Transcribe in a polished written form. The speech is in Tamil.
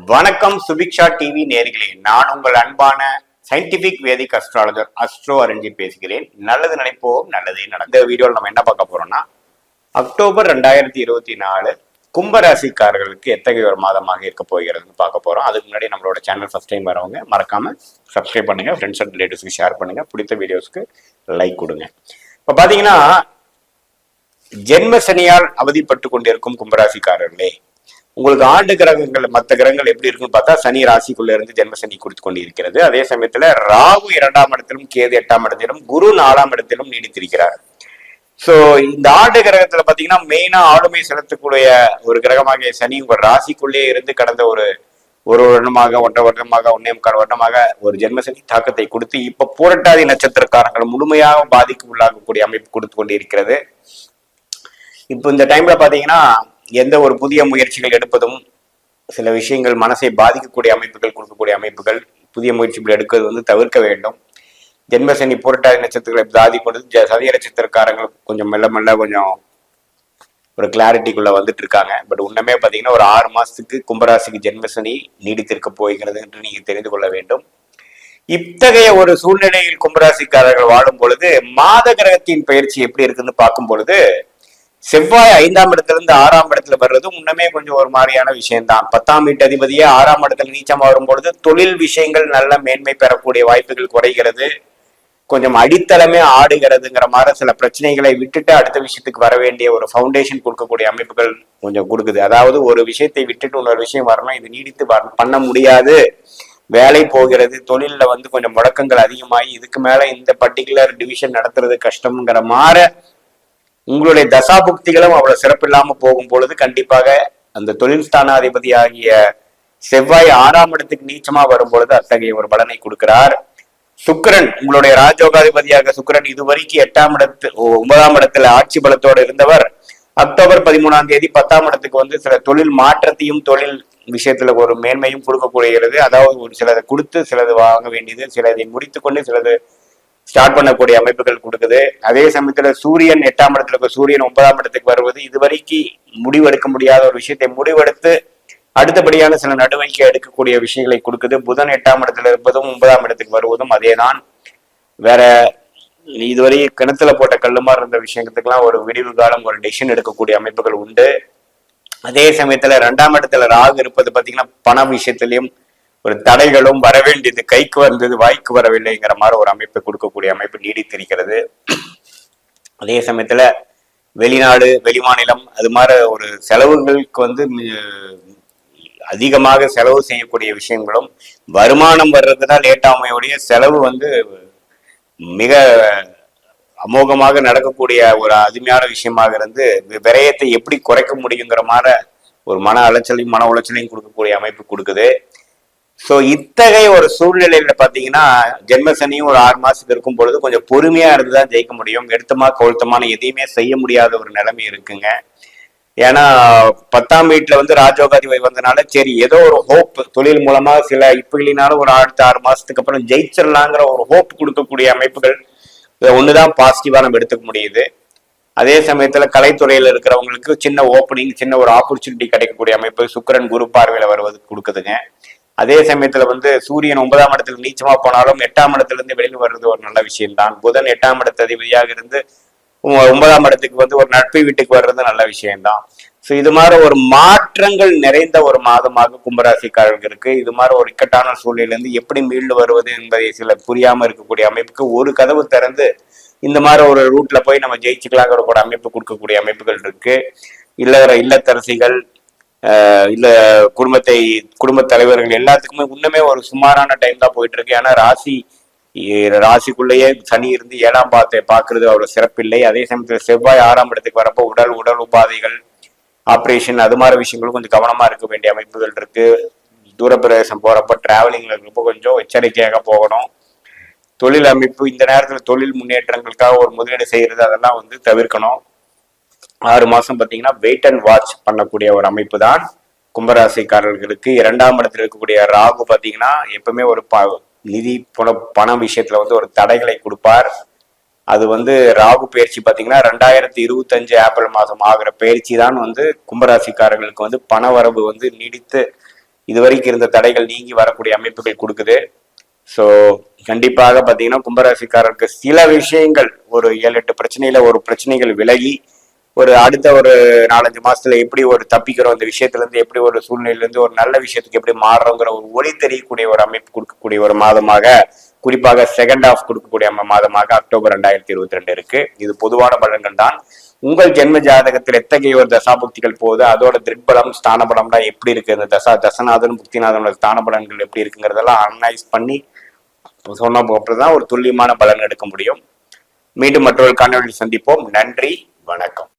வணக்கம் சுபிக்ஷா டிவி நேர்களே, நான் உங்கள் அன்பான சயின்டிபிக் வேதிக் அஸ்ட்ராலஜர் அஸ்ட்ரோ அரஞ்சி பேசுகிறேன். நல்லது நினைப்போம், நல்லதே நடக்கும். இந்த வீடியோவில் நம்ம என்ன பார்க்க போறோம்னா, அக்டோபர் 2024 கும்பராசிக்காரர்களுக்கு எத்தகைய ஒரு மாதமாக இருக்க போகிறதுன்னு பார்க்க போறோம். அதுக்கு முன்னாடி நம்மளோட சேனல் ஃபர்ஸ்ட் டைம் வரவங்க மறக்காம சப்ஸ்கிரைப் பண்ணுங்க, ஃப்ரெண்ட்ஸ் அண்ட் ரிலேட்டிவ்ஸ்க்கு ஷேர் பண்ணுங்க, பிடித்த வீடியோஸ்க்கு லைக் கொடுங்க. இப்போ பாத்தீங்கன்னா, ஜென்ம சனியால் அவதிப்பட்டு கொண்டிருக்கும் கும்பராசிக்காரர்களே, உங்களுக்கு ஆண்டு கிரகங்கள் மற்ற கிரகங்கள் எப்படி இருக்குன்னு பார்த்தா, சனி ராசிக்குள்ள இருந்து ஜென்ம சனி கொடுத்து கொண்டு இருக்கிறது. அதே சமயத்துல ராகு 2ஆம் இடத்திலும், கேது 8ஆம் இடத்திலும், குரு 4ஆம் இடத்திலும் நீடித்திருக்கிறார். சோ இந்த ஆண்டு கிரகத்துல பாத்தீங்கன்னா, மெயினா ஆளுமை செலுத்தக்கூடிய ஒரு கிரகமாக சனி உங்க ராசிக்குள்ளே இருந்து கடந்த ஒரு வருடமாக, 1.5 வருடமாக, 1.25 வருடமாக ஒரு ஜென்மசனி தாக்கத்தை கொடுத்து இப்ப பூரட்டாதி நட்சத்திரக்காரங்கள் முழுமையாக பாதிக்கு உள்ளாகக்கூடிய அமைப்பு கொடுத்து கொண்டு இருக்கிறது. இப்போ இந்த டைம்ல பாத்தீங்கன்னா, எந்த ஒரு புதிய முயற்சிகள் எடுப்பதும், சில விஷயங்கள் மனசை பாதிக்கக்கூடிய அமைப்புகள் கொடுக்கக்கூடிய அமைப்புகள், புதிய முயற்சிகள் எடுக்கிறது வந்து தவிர்க்க வேண்டும். ஜென்மசனி பூரட்டாதி நட்சத்திரங்களை பாதிப்படுது. சதய நட்சத்திரக்காரங்கள் கொஞ்சம் மெல்ல மெல்ல கொஞ்சம் ஒரு கிளாரிட்டிக்குள்ள வந்துட்டு இருக்காங்க. பட் உண்மையே பாத்தீங்கன்னா, ஒரு 6 மாசத்துக்கு கும்பராசிக்கு ஜென்மசனி நீடித்திருக்க போகிறது என்று நீங்க தெரிந்து கொள்ள வேண்டும். இத்தகைய ஒரு சூழ்நிலையில் கும்பராசிக்காரர்கள் வாழும் பொழுது, மாத கிரகத்தின் பயிற்சி எப்படி இருக்குன்னு பார்க்கும் பொழுது, செவ்வாய் 5ஆம் இடத்துல இருந்து 6ஆம் இடத்துல வர்றது முன்னமே கொஞ்சம் ஒரு மாதிரியான விஷயம்தான். 10ஆம் வீட்டு அதிபதியே 6ஆம் இடத்துல நீச்சமா வரும் பொழுது தொழில் விஷயங்கள் நல்ல மேன்மை பெறக்கூடிய வாய்ப்புகள் குறைகிறது. கொஞ்சம் அடித்தளமே ஆடுகிறதுங்கிற மாதிரி சில பிரச்சனைகளை விட்டுட்டு அடுத்த விஷயத்துக்கு வர வேண்டிய ஒரு ஃபவுண்டேஷன் கொடுக்கக்கூடிய அமைப்புகள் கொஞ்சம் கொடுக்குது. அதாவது ஒரு விஷயத்தை விட்டுட்டு இன்னொரு விஷயம் வரணும், இது நீடித்து பண்ண முடியாது, வேலை போகிறது, தொழில வந்து கொஞ்சம் முடக்கங்கள் அதிகமாகி இதுக்கு மேல இந்த பர்டிகுலர் டிவிஷன் நடத்துறது கஷ்டம்ங்கிற மாதிரி உங்களுடைய தசாபுக்திகளும் அவ்வளவு சிறப்பு இல்லாம போகும் பொழுது, கண்டிப்பாக அந்த தொழில் ஸ்தானாதிபதி ஆகிய செவ்வாய் 6ஆம் இடத்துக்கு நீச்சமா வரும் பொழுது அத்தகைய ஒரு பலனை கொடுக்கிறார். சுக்கிரன் உங்களுடைய ராஜோகாதிபதியாக சுக்கிரன் இதுவரைக்கும் 9ஆம் இடத்துல ஆட்சி பலத்தோடு இருந்தவர் அக்டோபர் 13ஆம் தேதி 10ஆம் இடத்துக்கு வந்து சில தொழில் மாற்றத்தையும் தொழில் விஷயத்துல ஒரு மேன்மையும் கொடுக்கக்கூடியது. அதாவது ஒரு சிலதை கொடுத்து சிலது வாங்க வேண்டியது, சிலதை முடித்துக்கொண்டு சிலது ஸ்டார்ட் பண்ணக்கூடிய அமைப்புகள் கொடுக்குது. அதே சமயத்துல சூரியன் 8ஆம் இடத்துல இருக்க சூரியன் 9ஆம் இடத்துக்கு வருவது இதுவரைக்கும் முடிவெடுக்க முடியாத ஒரு விஷயத்தை முடிவெடுத்து அடுத்தபடியான சில நடவடிக்கை எடுக்கக்கூடிய விஷயங்களை கொடுக்குது. புதன் 8ஆம் இடத்துல இருப்பதும் 9ஆம் இடத்துக்கு வருவதும் அதேதான். வேற இதுவரை கிணத்துல போட்ட கல்லுமாறு இருந்த விஷயத்துக்கெல்லாம் ஒரு விடிவு காலம், ஒரு டெசிஷன் எடுக்கக்கூடிய அமைப்புகள் உண்டு. அதே சமயத்துல 2ஆம் இடத்துல ராகு இருப்பது பாத்தீங்கன்னா, பண விஷயத்திலையும் ஒரு தடைகளும் வரவேண்டியது கைக்கு வந்தது வாய்க்கு வரவில்லைங்கிற மாதிரி ஒரு அமைப்பை கொடுக்கக்கூடிய அமைப்பு நீடித்திருக்கிறது. அதே சமயத்துல வெளிநாடு, வெளிமாநிலம் அது மாதிரி ஒரு செலவுகளுக்கு வந்து அதிகமாக செலவு செய்யக்கூடிய விஷயங்களும், வருமானம் வர்றதுதான் லேட்டாமையுடைய செலவு வந்து மிக அமோகமாக நடக்கக்கூடிய ஒரு அருமையான விஷயமாக இருந்து விரயத்தை எப்படி குறைக்க முடியுங்கிற மாதிரி ஒரு மன அலைச்சலையும் மன உளைச்சலையும் கொடுக்கக்கூடிய அமைப்பு கொடுக்குது. சோ இத்தகைய ஒரு சூழ்நிலையில பாத்தீங்கன்னா, ஜென்மசனியும் ஒரு 6 மாசத்துக்கு இருக்கும் பொழுது கொஞ்சம் பொறுமையா இருந்துதான் ஜெயிக்க முடியும். எடுத்தமா கவுழ்த்தமான எதையுமே செய்ய முடியாத ஒரு நிலைமை இருக்குங்க. ஏன்னா 10ஆம் வீட்டுல வந்து ராஜோகாதிபதி வந்தனால சரி ஏதோ ஒரு ஹோப், தொழில் மூலமா சில இப்ப இல்லைனாலும் ஒரு அடுத்த 6 மாசத்துக்கு அப்புறம் ஜெயிச்சிடலாங்கிற ஒரு ஹோப் கொடுக்கக்கூடிய அமைப்புகள் ஒண்ணுதான் பாசிட்டிவா நம்ம எடுத்துக்க முடியுது. அதே சமயத்துல கலைத்துறையில இருக்கிறவங்களுக்கு சின்ன ஓப்பனிங், சின்ன ஒரு ஆப்பர்ச்சுனிட்டி கிடைக்கக்கூடிய அமைப்பு சுக்கிரன் குரு பார்வையில வருவது கொடுக்குதுங்க. அதே சமயத்துல வந்து சூரியன் 9ஆம் இடத்துல நீச்சமா போனாலும் 8ஆம் இடத்துல இருந்து வெளியில் வர்றது ஒரு நல்ல விஷயம்தான். புதன் 8ஆம் இடத்து அதிபதியாக இருந்து 9ஆம் இடத்துக்கு வந்து ஒரு நட்பு வீட்டுக்கு வர்றது நல்ல விஷயம்தான். சோ இது மாதிரி ஒரு மாற்றங்கள் நிறைந்த ஒரு மாதமாக கும்பராசிக்காரர்களுக்கு இது மாதிரி ஒரு இக்கட்டான சூழ்நிலையில இருந்து எப்படி மீண்டு வருவது என்பதை சில புரியாம இருக்கக்கூடிய அமைப்புக்கு ஒரு கதவு திறந்து இந்த மாதிரி ஒரு ரூட்ல போய் நம்ம ஜெயிச்சுக்கலாங்கிற கூட அமைப்பு கொடுக்கக்கூடிய அமைப்புகள் இருக்கு. இல்லத்தரசிகள், இல்ல குடும்ப தலைவர்கள் எல்லாத்துக்குமே இன்னுமே ஒரு சுமாரான டைம் தான் போயிட்டு இருக்கு. ஏன்னா ராசிக்குள்ளேயே சனி இருந்து 7ஆம் பாவத்தை பாக்குறது அவ்வளவு சிறப்பில்லை. அதே சமயத்துல செவ்வாய் 6ஆம் இடத்துக்கு வரப்போ உடல் உபாதைகள், ஆப்ரேஷன் அது மாதிரி விஷயங்களும் கொஞ்சம் கவனமா இருக்க வேண்டிய அமைப்புகள் இருக்கு. தூரப்பிரதேசம் போறப்ப டிராவலிங்ல இருக்கப்போ கொஞ்சம் எச்சரிக்கையாக போகணும். தொழில் அமைப்பு இந்த நேரத்துல தொழில் முன்னேற்றங்களுக்காக ஒரு முதலீடு செய்யறது அதெல்லாம் வந்து தவிர்க்கணும். 6 மாசம் பாத்தீங்கன்னா வெயிட் அண்ட் வாட்ச் பண்ணக்கூடிய ஒரு அமைப்பு தான் கும்பராசிக்காரர்களுக்கு. 2ஆம் இடத்துல இருக்கக்கூடிய ராகு பாத்தீங்கன்னா எப்பவுமே ஒரு நிதி பண விஷயத்துல வந்து ஒரு தடைகளை கொடுப்பார். அது வந்து ராகு பயிற்சி பாத்தீங்கன்னா 2025 ஏப்ரல் மாதம் ஆகிற பயிற்சி தான் வந்து கும்பராசிக்காரர்களுக்கு வந்து பண வரவு வந்து நீடித்து இதுவரைக்கும் இருந்த தடைகள் நீங்கி வரக்கூடிய அமைப்புகள் கொடுக்குது. ஸோ கண்டிப்பாக பார்த்தீங்கன்னா கும்பராசிக்காரருக்கு சில விஷயங்கள் ஒரு 7-8 பிரச்சனையில ஒரு பிரச்சனைகள் விலகி ஒரு அடுத்த ஒரு 4-5 மாசத்துல எப்படி ஒரு தப்பிக்கிறோம், இந்த விஷயத்துல இருந்து எப்படி ஒரு சூழ்நிலையில இருந்து ஒரு நல்ல விஷயத்துக்கு எப்படி மாறுறோங்கிற ஒரு ஒளி தெரியக்கூடிய ஒரு அமைப்பு கொடுக்கக்கூடிய ஒரு மாதமாக, குறிப்பாக செகண்ட் ஹாஃப் கொடுக்கக்கூடிய மாதமாக அக்டோபர் 2022 இருக்கு. இது பொதுவான பலன்கள் தான். உங்கள் ஜென்ம ஜாதகத்தில் எத்தகைய ஒரு தசாபுக்திகள் போகுது, அதோட திருப்பலம் ஸ்தான பலம்லாம் எப்படி இருக்கு, இந்த தசநாதன் புக்திநாதனோட ஸ்தான பலன்கள் எப்படி இருக்குங்கிறதெல்லாம் அனலைஸ் பண்ணி சொன்ன அப்படிதான் ஒரு துல்லியமான பலன் எடுக்க முடியும். மீண்டும் மற்றொரு காணொலியில் சந்திப்போம். நன்றி, வணக்கம்.